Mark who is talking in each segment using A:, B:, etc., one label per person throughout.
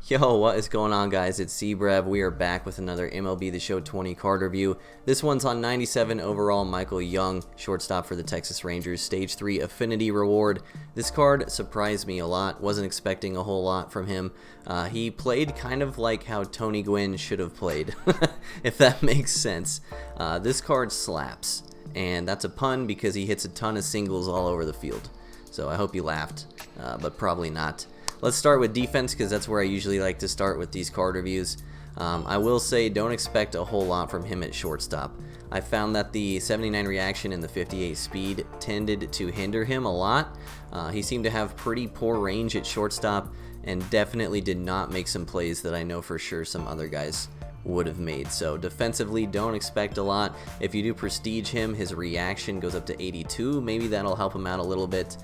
A: Yo, what is going on, guys? It's Brev. We are back with another MLB The Show 20 card review. This one's on 97 overall Michael Young, shortstop for the Texas Rangers, Stage 3 Affinity Reward. This card surprised me a lot. Wasn't expecting a whole lot from him. He played kind of like how Tony Gwynn should have played, if that makes sense. This card slaps, and that's a pun because he hits a ton of singles all over the field. So I hope you laughed, but probably not. Let's start with defense because that's where I usually like to start with these card reviews. I will say don't expect a whole lot from him at shortstop. I found that the 79 reaction and the 58 speed tended to hinder him a lot. He seemed to have pretty poor range at shortstop and definitely did not make some plays that I know for sure some other guys would have made. So defensively, don't expect a lot. If you do prestige him, his reaction goes up to 82. Maybe that'll help him out a little bit.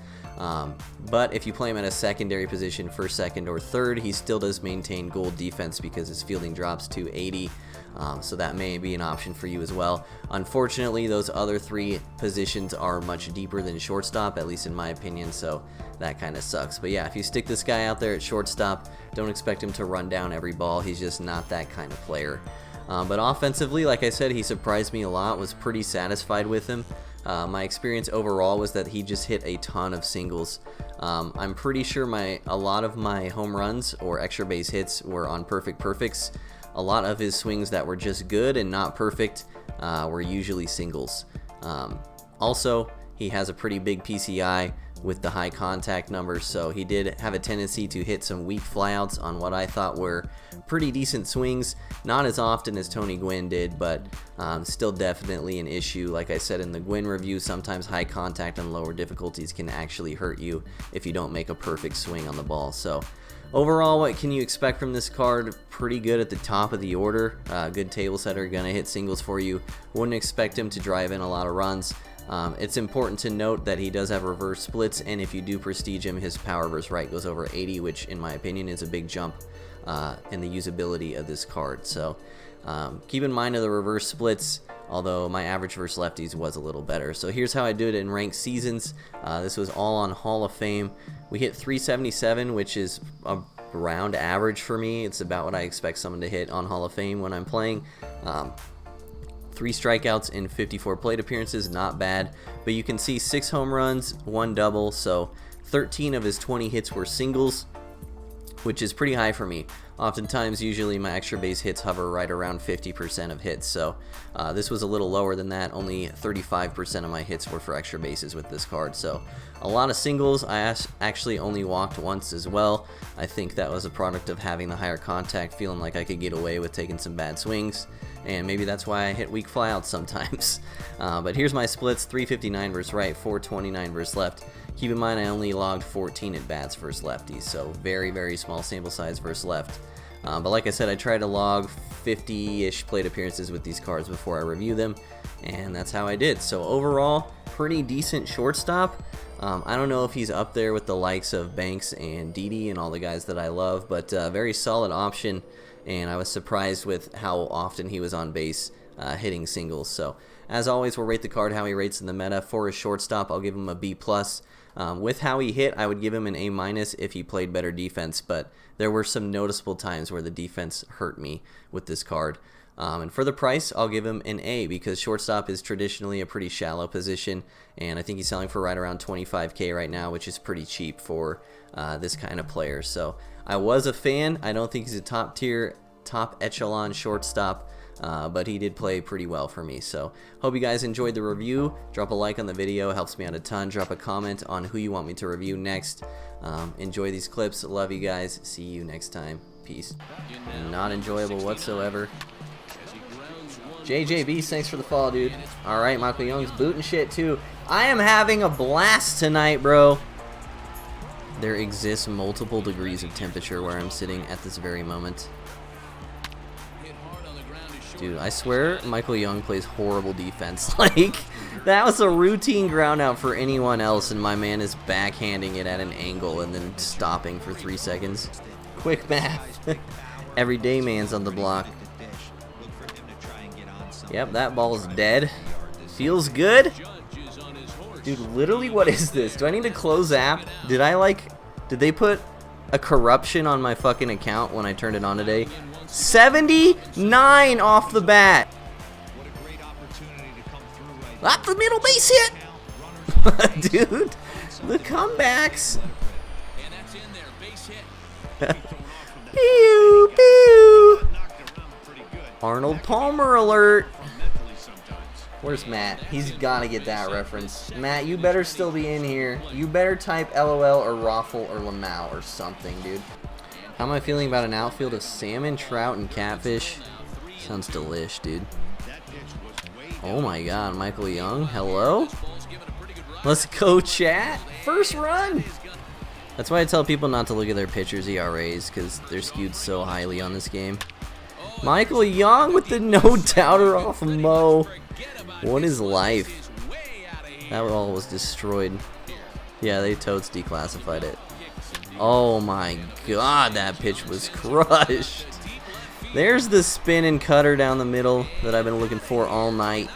A: But if you play him at a secondary position, first, second, or third, he still does maintain gold defense because his fielding drops to 80. So that may be an option for you as well. Unfortunately, those other three positions are much deeper than shortstop, at least in my opinion, so that kind of sucks. But yeah, if you stick this guy out there at shortstop, don't expect him to run down every ball. He's just not that kind of player. But offensively, like I said, he surprised me a lot. Was pretty satisfied with him. My experience overall was that he just hit a ton of singles. I'm pretty sure a lot of my home runs or extra base hits were on perfects. A lot of his swings that were just good and not perfect were usually singles. Also, he has a pretty big PCI with the high contact numbers, so he did have a tendency to hit some weak flyouts on what I thought were pretty decent swings. Not as often as Tony Gwynn did, but still definitely an issue. Like I said in the Gwynn review, sometimes high contact and lower difficulties can actually hurt you if you don't make a perfect swing on the ball. So overall, what can you expect from this card? Pretty good at the top of the order. Good table setter, gonna hit singles for you. Wouldn't expect him to drive in a lot of runs. It's important to note that he does have reverse splits, and if you do prestige him, his power versus right goes over 80, which in my opinion is a big jump in the usability of this card. So keep in mind of the reverse splits, although my average versus lefties was a little better. So here's how I do it in ranked seasons. This was all on Hall of Fame. We hit 377, which is around average for me. It's about what I expect someone to hit on Hall of Fame when I'm playing. 3 strikeouts in 54 plate appearances, not bad, but you can see 6 home runs, 1 double, so 13 of his 20 hits were singles, which is pretty high for me. Oftentimes, usually my extra base hits hover right around 50% of hits, so this was a little lower than that. Only 35% of my hits were for extra bases with this card, so a lot of singles. I actually only walked once as well. I think that was a product of having the higher contact, feeling like I could get away with taking some bad swings, and maybe that's why I hit weak flyouts sometimes. But here's my splits: 359 versus right, 429 versus left. Keep in mind I only logged 14 at bats versus lefties, so very small sample size versus left. But like I said, I try to log 50-ish plate appearances with these cards before I review them, and that's how I did. So overall, pretty decent shortstop. I don't know if he's up there with the likes of Banks and Didi and all the guys that I love, but very solid option, and I was surprised with how often he was on base hitting singles. So as always, we'll rate the card how he rates in the meta. For his shortstop, I'll give him a B+. With how he hit, I would give him an A- if he played better defense, but there were some noticeable times where the defense hurt me with this card. And for the price, I'll give him an A because shortstop is traditionally a pretty shallow position, and I think he's selling for right around 25K right now, which is pretty cheap for this kind of player. So I was a fan. I don't think he's a top tier, top echelon shortstop, but he did play pretty well for me. So hope you guys enjoyed the review. Drop a like on the video, helps me out a ton. Drop a comment on who you want me to review next. Enjoy these clips. Love you guys. See you next time. Peace. Not enjoyable whatsoever. JJB, thanks for the follow, dude. Alright, Michael Young's booting shit too. I am having a blast tonight, bro. There exists multiple degrees of temperature where I'm sitting at this very moment. Dude, I swear Michael Young plays horrible defense. Like, that was a routine ground out for anyone else, and my man is backhanding it at an angle and then stopping for 3 seconds. Quick math. Everyday man's on the block. Yep, that ball's dead. Feels good. Dude, literally, what is this? Do I need to close app? Did they put a corruption on my fucking account when I turned it on today. 79 off the bat. Up the middle base hit. Dude, the comebacks. Pew, pew. Arnold Palmer alert. Where's Matt? He's got to get that reference. Matt, you better still be in here. You better type LOL or Raffle or Lamau or something, dude. How am I feeling about an outfield of salmon, trout, and catfish? Sounds delish, dude. Oh my god, Michael Young. Hello? Let's go, chat. First run. That's why I tell people not to look at their pitchers' ERAs, because they're skewed so highly on this game. Michael Young with the no-doubter off Mo. What is life? That all was destroyed. Yeah, they totes declassified it. Oh my god, that pitch was crushed. There's the spin and cutter down the middle that I've been looking for all night.